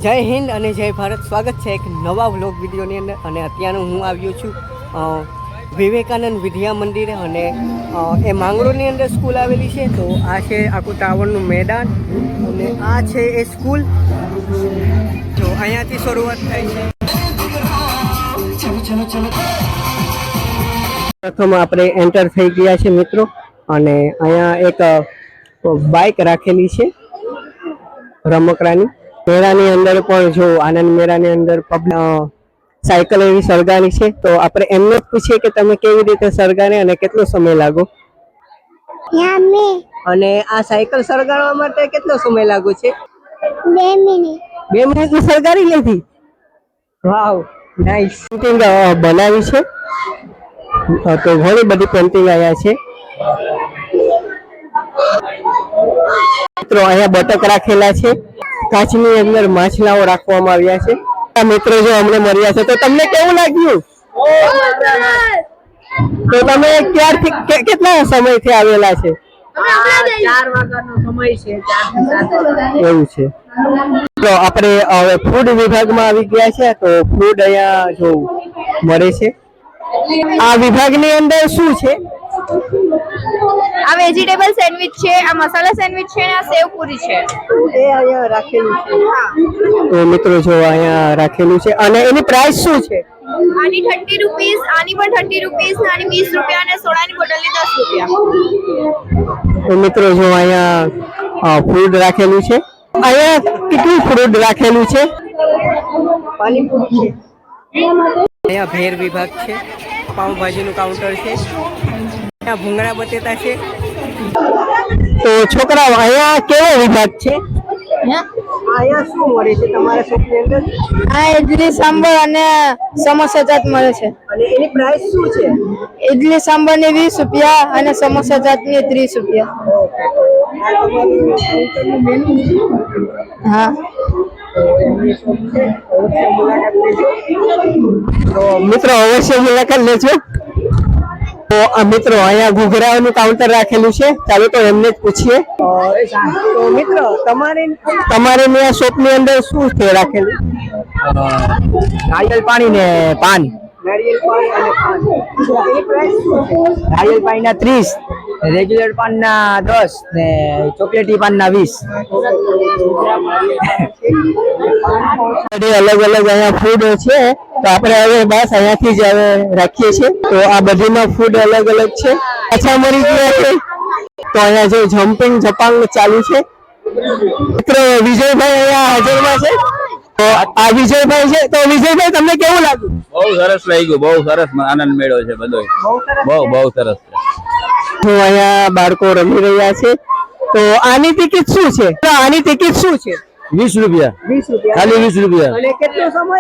જય હિન્દ અને જય ભારત. સ્વાગત છે એક નવા વ્લોગ વિડીયોની અંદર. અને અત્યારે હું આવ્યો છું વિવેકાનંદ વિદ્યા મંદિરે અને એ માંગરોળની અંદર સ્કૂલ આવેલી છે. તો આ છે આખું ટાવરનું મેદાન અને આ છે એ સ્કૂલ. તો અહીંયાથી શરૂઆત થાય છે. પ્રથમ આપણે એન્ટર થઈ ગયા છે મિત્રો. અને અહીંયા એક બાઇક રાખેલી છે રમકડાની. મેળાની અંદર પણ જો આનંદ મેળાની અંદર સાયકલ એવી સળગાની છે. તો આપણે એમને પૂછીએ કે તમે કેવી રીતે સળગાને અને કેટલો સમય લાગો. અને આ સાયકલ સળગાડવા માટે કેટલો સમય લાગો છે? 2 મિનિટ. 2 મિનિટમાં સળગાડી લીધી. વાવ, નાઈસ. પેન્ટિંગ બનાવી છે. તો ઘણી બધી પેન્ટિંગ અહીંયા છે મિત્રો. અહીંયા બતક રાખેલા છે. કાચની અંદર માછલાઓ રાખવામાં આવ્યા છે. આ મિત્રો જો અમને મળ્યા છે. તો તમને કેવું લાગ્યું? તો તમે ક્યારથી કેટલા સમયથી આવેલા છે? 4 વાગ્યાનો સમય છે. 4 એવું છે. તો આપણે હવે ફૂડ વિભાગમાં આવી ગયા છે. તો ફૂડ અહીંયા જો મળે છે. આ વિભાગની અંદર શું છે? આ વેજીટેબલ સેન્ડવિચ છે, આ મસાલા સેન્ડવિચ છે, આ સેવ પૂરી છે. એ અહીંયા રાખેલું છે. તો મિત્રો જો અહીંયા રાખેલું છે. અને એની પ્રાઇસ શું છે? આની 30 રૂપીસ, આની પણ 30 રૂપીસ, આની 20 રૂપિયા અને સોડાની બોટલની 10 રૂપિયા. તો મિત્રો જો અહીંયા ફૂડ રાખેલું છે. અહીંયા કેટલું ફૂડ રાખેલું છે? પાણીપુરી છે. અહીંયા ભેર વિભાગ છે. પાઉંભાજીનું કાઉન્ટર છે. અહીંયા ભૂંગળા બટેટા છે. તો છોકરાઓ અહીંયા કેવો વિભાગ છે? અહીંયા શું મળે છે તમારા શોપની અંદર? આ ઇડલી સાંભર અને સમોસા ચાટ મળે છે. અને એની પ્રાઇસ શું છે? ઇડલી સાંભર ની 20 રૂપિયા અને સમોસા ચાટ ની 30 રૂપિયા. હા. તો મિત્રો અવશ્ય મુલાકાત લેજો. તો મિત્રો અહીંયા ઘૂઘરાઓનું કાઉન્ટર રાખેલું છે. ચાલો તો એમને જ પૂછીએ. તો મિત્રો તમારે આ શોપની અંદર શું છે રાખેલું? નારિયેલ પાણી ને પાન. નારિયેલ પાણી અને પાન. એની પ્રાઇસ શું છે? નારિયેલ પાણી ના 30, રેગ્યુલર પાન ના 10 ને ચોકલેટી પાન ના 20. અલગ અલગ અહીંયા ફૂડ છે. તો આપણે હવે બસ અહીંયાથી જ હવે રાખીએ છીએ. તો આ બધીમાં ફૂડ અલગ અલગ છે. પાછા મળી ગયા છે. તો અહીંયા જો જમ્પિંગ જપાંગ ચાલુ છે. મિત્રો વિજયભાઈ અહીંયા હાજરમાં છે. તો આ વિજયભાઈ છે. તો વિજયભાઈ તમને કેવું લાગ્યું? બહુ સરસ લાગ્યું. બહુ સરસ આનંદ મેળો છે બધો. બહુ સરસ. હું અહીંયા બાળકો રમી રહ્યા છે. તો આની ટિકિટ શું છે? આની ટિકિટ શું છે? 20 રૂપિયા. 20 રૂપિયા. ખાલી 20 રૂપિયા. અને કેટલો સમય?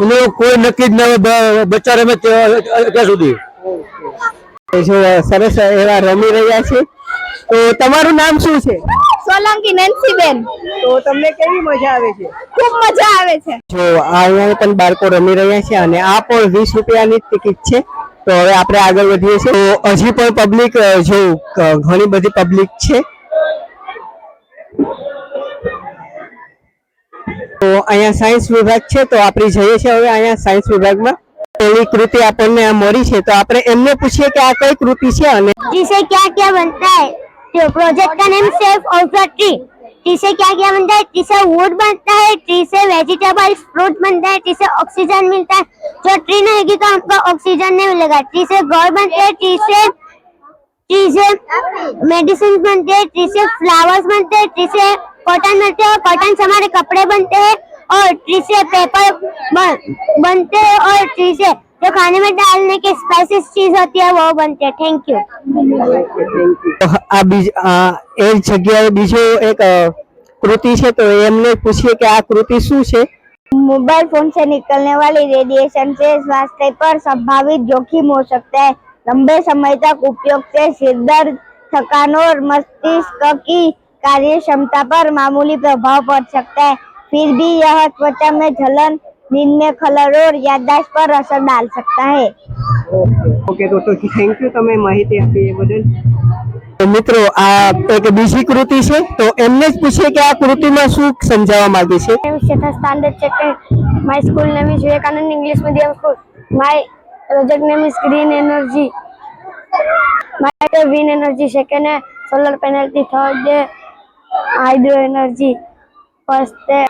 એનો કોઈ નક્કી જ ના. બચ્ચા રમે ત્યાં સુધી. જો સરસ એવા રમી રહ્યા છે. તો તમારું નામ શું છે? સોલંકી નેન્સીબેન. તો તમને કેવી મજા આવે છે? ખૂબ મજા આવે છે. જો અહીંયા પણ બાળકો રમી રહ્યા છે. અને આ પણ 20 રૂપિયાની ટિકિટ છે. તો હવે આપણે આગળ વધીએ છીએ. તો હજી પણ પબ્લિક જો ઘણી બધી પબ્લિક છે. તો અહીંયા સાયન્સ વિભાગ છે. તો આપણે જઈએ છીએ હવે અહીંયા સાયન્સ વિભાગમાં. એવી કૃતિ આપણને આ મળી છે. તો આપણે એમને પૂછીએ કે આ કઈ કૃતિ છે અને इससे क्या क्या बनता है. तो प्रोजेक्ट का name save of the tree. Tree से क्या क्या बनता है? ट्री से वुड बनता है, ट्री से वेजिटेबल्स फ्रूट बनता है, ट्री से ऑक्सीजन मिलता है. जो ट्री नहीं होगी तो हमको ऑक्सीजन नहीं मिलेगा. ट्री से घर बनते हैं, ट्री से मेडिसिन बनते हैं, ट्री से फ्लावर्स बनते हैं, ट्री से कॉटन बनते हैं और कॉटन से हमारे कपड़े बनते हैं और ट्री से पेपर बनते हैं और ट्री से जो खाने में डालने की स्पाइसेस चीज होती है वो बनते हैं. Thank you. એ જગ્યાએ બીજો એક કૃતિ છે. તો એમને પૂછીએ કે આ કૃતિ શું છે? मोबाइल फोन से निकलने वाली रेडिएशन से स्वास्थ्य पर संभावित जोखिम हो सकता है. लंबे समय तक उपयोग से सिर दर्द, थकान और मस्तिष्क की कार्य क्षमता पर मामूली प्रभाव पड़ सकता है. फिर भी यह त्वचा में जलन, नींद में खलल और याददाश्त पर असर डाल सकता है. ઓકે. તો થેન્ક યુ તમે માહિતી આપી એ બદલ. તો મિત્રો આ એક બીજી કૃતિ છે, તો એમને જ પૂછીએ કે આ કૃતિમાં શું સમજાવવા માંગે છે. Standard second. My school name is Vivekanand English Medium School. My project name is Green Energy. My wind energy second है, solar panel की third है, hydro energy first है.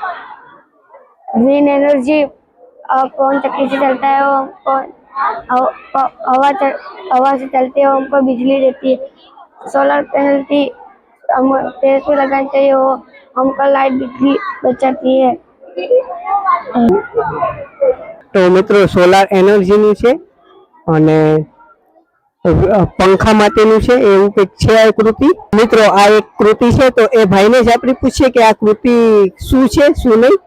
Green energy कौन चक्की से चलता है, वो हवा से चलती है, वो हमको बिजली देती है. सोलर पैनल की हम तेज पे लगानी चाहिए, वो हमको लाइट बिजली बचाती है. તો મિત્રો સોલાર એનર્જીનું છે અને પંખા માટેનું છે, એવું કંઈક છે આ કૃતિ. મિત્રો આ એક કૃતિ છે, તો એ ભાઈને જ આપણે પૂછીએ કે આ કૃતિ શું છે શું નહીં.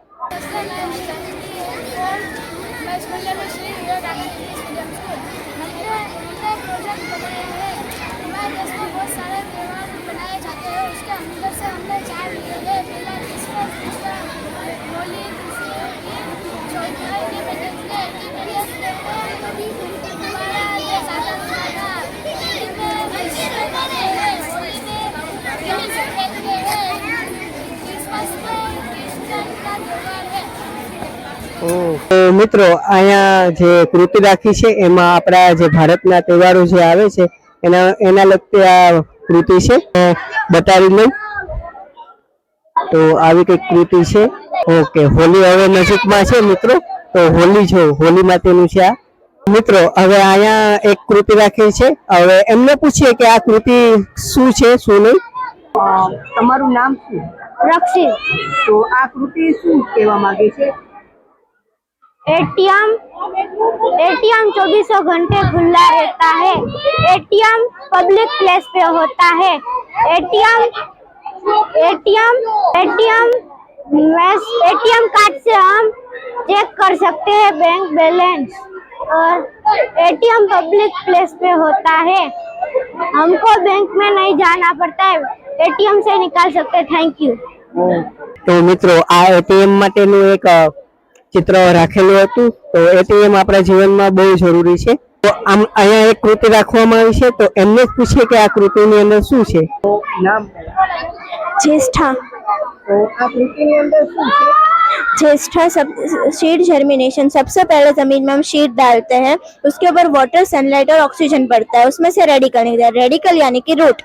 તો મિત્રો અહીંયા જે કૃતિ રાખી છે એમાં આપણા જે ભારતના તહેવારો જે આવે છે એના લગતી આ કૃતિ છે, બતાવી લઉં. તો આવી કઈક કૃતિ છે. ઓકે, હોલી હવે નજીકમાં છે મિત્રો, તો હોલી છે, હોલી માટેનું છે આ. મિત્રો હવે અહીંયા એક કૃતિ રાખી છે, હવે એમને પૂછીએ કે આ કૃતિ શું છે શું નહીં. તમારું નામ શું? रक्षी. તો આ કૃતિ શું કહેવા માંગે છે? एटीएम 24 घंटे खुला रहता है. एटीएम पब्लिक प्लेस पे होता है. एटीएम कार्ड से हम चेक कर सकते हैं बैंक बैलेंस, और एटीएम पब्लिक प्लेस पे होता है. हमको बैंक में नहीं जाना पड़ता है, एटीएम से निकाल सकते हैं. Thank you. તો મિત્રો આ એટીએમ માટેનું એક ચિત્ર રાખેલું હતું. તો એટીએમ આપણા જીવનમાં બહુ જરૂરી છે. તો આમ અહીંયા એક કૃતિ રાખવામાં આવી છે, તો એમને જ પૂછીએ કે આ કૃતિની અંદર શું છે. નામ? ज्येष्ठा. તો આ કૃતિની અંદર શું છે? ज्येष्ठा सीड जर्मिनेशन. सबसे पहले जमीन में हम सीड डालते हैं, उसके ऊपर वाटर, सनलाइट और ऑक्सीजन पड़ता है, उसमें से रेडिकल निकलता है. रेडिकल यानी कि रूट.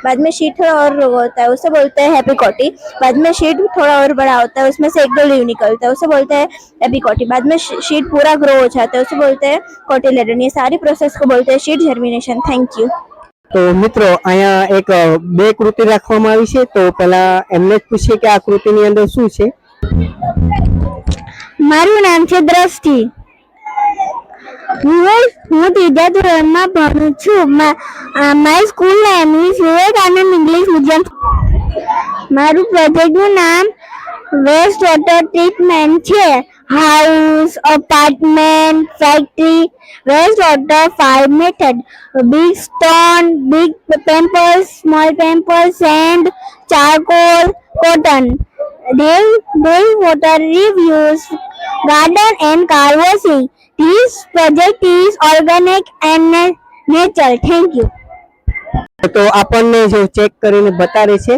बाद में सीड थोड़ा और होता है, उसे बोलते हैं एपिकोटी. बाद में सीड थोड़ा और बड़ा होता है, उसमें से एक दो लीव निकलता है, उसे बोलते हैं एपिकोटी. बाद में सीड पूरा ग्रो हो जाता है, उसे बोलते हैं कोटिलेडन. ये सारी प्रोसेस को बोलते हैं सीड जर्मिनेशन. Thank you. તો મિત્રો અહીંયા એક બે કૃતિ રાખવામાં આવી છે, તો પહેલા એમને જ પૂછીએ કે આ કૃતિની અંદર શું છે. મારું નામ છે દ્રષ્ટિ. હું ત્રીજા ધોરણમાં ભણું છું. મારી school name is Vivekanand English medium. મારું પ્રોજેક્ટનું નામ વેસ્ટ વોટર ટ્રીટમેન્ટ છે. House, apartment, factory, waste water 5 method. Big stone, big pampers, small pampers, sand, charcoal, cotton. They water reviews, garden and car washing. This project is organic and natural. Thank you. તો આપણને જો check કરીને બતાડે છે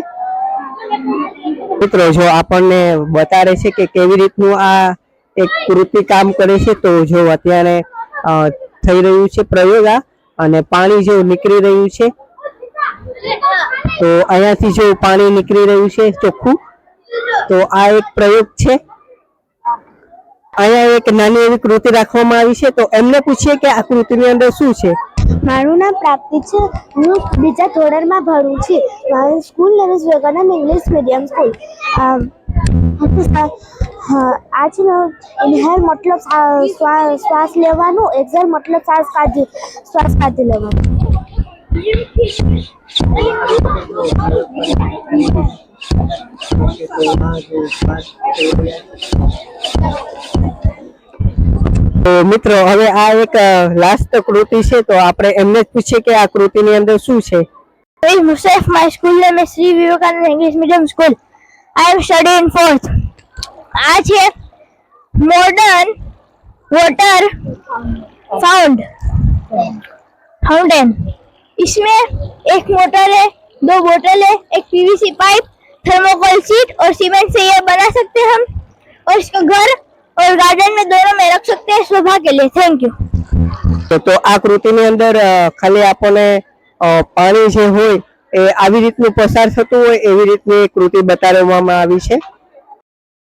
મિત્રો, જો આપણને બતાડે છે કે કેવી રીતનું આ એક કૃતિ કામ કરે છે. તો જો અત્યારે થઈ રહ્યું છે પ્રયોગ આ, અને પાણી જો નીકળી રહ્યું છે, તો અહીંયાથી જો પાણી નીકળી રહ્યું છે ચોખ્ખું. તો આ એક પ્રયોગ છે. અહીંયા એક નાની એવી કૃતિ રાખવામાં આવી છે, તો એમને પૂછીએ કે આ કૃતિની અંદર શું છે. મારું નામ પ્રાપ્તિ છે. હું બીજા ધોરણમાં ભણું છું. મારી school name is Vivekanand English medium school. આ છે ને, ઇનહેલ મતલબ શ્વાસ લેવાનું, એક્ઝેલ મતલબ શ્વાસ કાઢી લેવાનું. તો મિત્રો હવે આ એક લાસ્ટ કૃતિ છે, તો આપણે એમને જ પૂછીએ કે આ કૃતિની અંદર શું છે. Musaf, my school name is Sri Vivekananda English Medium School. I have studied in 4th. આ છે મોડર્ન वॉटर फाउंटेन. इसमें एक मोटर है, 2 बोतलें, एक पीवीसी पाइप, थर्मोकोल शीट और सीमेंट से ये बना सकते हैं हम और इसको घर और गार्डन में दोनों में रख सकते हैं शोभा के लिए। Thank you. તો આ કૃતિની અંદર ખાલી આપણને પાણી જે હોય એ આવી રીતનું પસાર થતું હોય એવી રીતની કૃતિ બતાવવામાં આવી છે.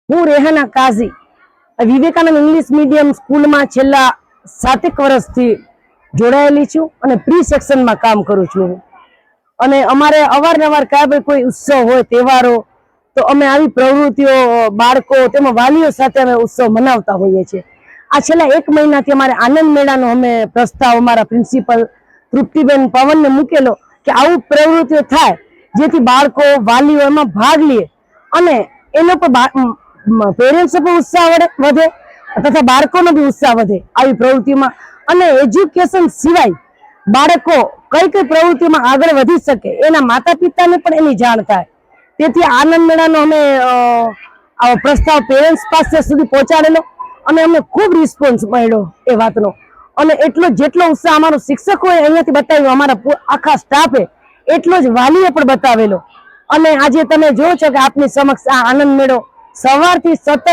હું રેહાના કાઝી વિવેકાનંદ ઇંગ્લિશ મીડિયમ સ્કૂલમાં છેલ્લા 7 વર્ષથી જોડાયેલી છું અને પ્રી સેક્શનમાં કામ કરું છું અને અમારે અવારનવાર કાંઈ કોઈ ઉત્સવ હોય તહેવારો તો અમે આવી પ્રવૃત્તિઓ બાળકો તેમાં વાલીઓ સાથે અમે ઉત્સવ મનાવતા હોઈએ છીએ. આ છેલ્લા 1 મહિનાથી અમારે આનંદ મેળાનો અમે પ્રસ્તાવ અમારા પ્રિન્સિપલ તૃપ્તિબેન પવનને મૂકેલો કે આવું પ્રવૃત્તિઓ થાય જેથી બાળકો વાલીઓ એમાં ભાગ લે અને એ લોકો પેરેન્ટ્સ પણ ઉત્સાહ વધે તથા બાળકોનો બી ઉત્સાહ વધે આવી પ્રવૃત્તિમાં અને એજ્યુકેશન સિવાય બાળકો કઈ કઈ પ્રવૃત્તિમાં આગળ વધી શકે એના માતા પિતાને પણ એની જાણ થાય. તેથી આનંદ મેળાનો અમે પ્રસ્તાવ પેરેન્ટ્સ પાસે સુધી પહોંચાડેલો અને અમને ખૂબ રિસ્પોન્સ મળ્યો એ વાતનો અને એટલો જેટલો ઉત્સાહ અમારો શિક્ષકોએ અહીંયાથી બતાવ્યો અમારા આખા સ્ટાફે એટલો જ વાલીએ પણ બતાવેલો અને આજે તમે જોવો છો કે આપની સમક્ષ આ આનંદ મેળો સવારથી સતત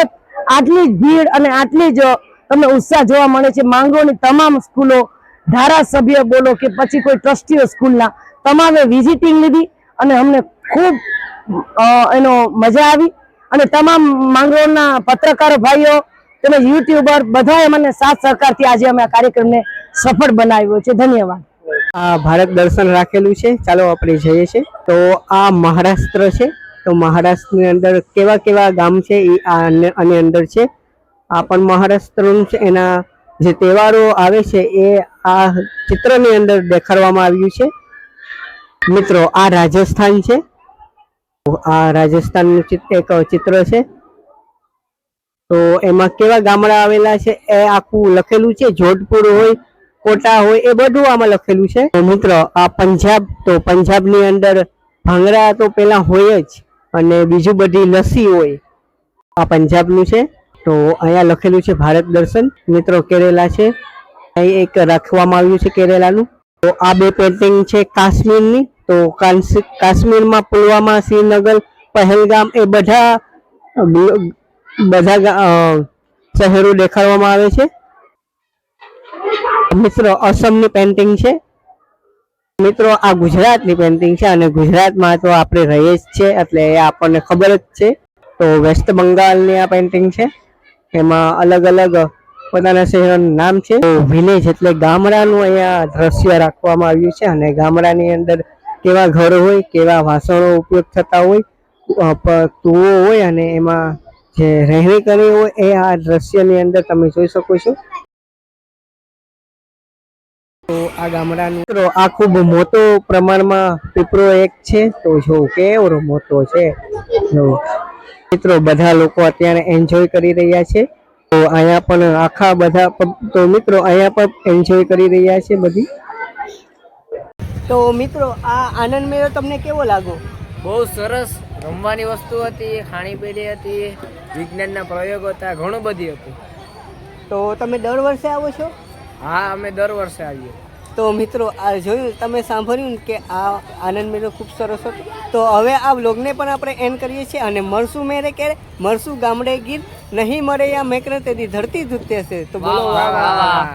આટલી જ ભીડ અને આટલી જ તમને ઉત્સાહ જોવા મળે છે. માંગરોળની તમામ સ્કૂલો ધારાસભ્ય બોલો કે પછી કોઈ ટ્રસ્ટીઓ સ્કૂલના તમામે વિઝિટિંગ લીધી અને અમને ખૂબ એનો મજા આવી અને તમામ માંગરોળના પત્રકારો ભાઈઓ તેમજ યુટ્યુબર બધાએ મને સાથ સહકારથી આજે અમે આ કાર્યક્રમને સફળ બનાવ્યો છે. ધન્યવાદ. આ ભારત દર્શન રાખેલું છે. ચાલો આપણે જઈએ છીએ. તો આ મહારાષ્ટ્ર છે. તો મહારાષ્ટ્રની અંદર કેવા કેવા ગામ છે એ આની અંદર છે. આ પણ મહારાષ્ટ્રનું છે. એના જે તહેવારો આવે છે એ આ ચિત્રની અંદર દેખાડવામાં આવ્યું છે. મિત્રો આ રાજસ્થાન છે. આ રાજસ્થાનનું એક ચિત્ર છે. તો એમાં કેવા ગામડા આવેલા છે એ આખું લખેલું છે. જોધપુર હોય કોટા હોય એ બધું આમાં લખેલું છે. તો મિત્રો આ પંજાબ, તો પંજાબની અંદર ભાંગડા તો પેલા હોય જ અને બીજું બધી લસ્સી હોય. આ પંજાબનું છે. તો અહીંયા લખેલું છે ભારત દર્શન. મિત્રો કેરેલા છે. અહીં એક રાખવામાં આવ્યું છે કેરેલાનું. તો આ 2 પેન્ટિંગ છે કાશ્મીરની. તો કાશ્મીરમાં પુલવામા, શ્રીનગર, પહેલગામ એ બધા શહેરો દેખાડવામાં આવે છે. મિત્રો અસમની પેન્ટિંગ છે. મિત્રો આ ગુજરાતની પેન્ટિંગ છે અને ગુજરાતમાં તો આપણે રહીએ જ છે એટલે એ આપણને ખબર જ છે. તો વેસ્ટ બંગાળની આ પેન્ટિંગ છે. એમાં અલગ અલગ પોતાના શહેરોનું નામ છે. તો વિલેજ એટલે ગામડાનું અહીંયા દ્રશ્ય રાખવામાં આવ્યું છે અને ગામડાની અંદર કેવા ઘર હોય, કેવા વાસણો ઉપયોગ થતા હોય, કૂવો હોય અને એમાં જે રહેણી કરી હોય એ આ દ્રશ્યની અંદર તમે જોઈ શકો છો. તો આ ગામડાનું મિત્રો આ ખૂબ મોટો પ્રમાણમાં પીપળો એક છે. તો જો કેવડો મોટો છે. મિત્રો બધા લોકો અત્યારે એન્જોય કરી રહ્યા છે. તો અહીંયા પણ આખા બધા તો મિત્રો અહીંયા પણ એન્જોય કરી રહ્યા છે બધી. તો મિત્રો આ આનંદ મેળો તમને કેવો લાગ્યો? બહુ સરસ રમવાની વસ્તુ હતી, ખાણીપીણી હતી, વિજ્ઞાનના પ્રયોગો હતા, ઘણું બધું હતું. તો તમે દર વર્ષે આવો છો? હા, અમે દર વર્ષે આવીએ. તો મિત્રો આ જોયું, તમે સાંભળ્યું કે આ આનંદ મેળો ખૂબ સરસ હતો. તો હવે આ વ્લોગને પણ આપણે એન્ડ કરીએ છીએ અને મળશું મેરે ક્યારે? મળશું ગામડે ગીર નહીં મળે યા મેકરે તેની ધરતી ધૂતે છે. તો બોલો વાહ વાહ વાહ.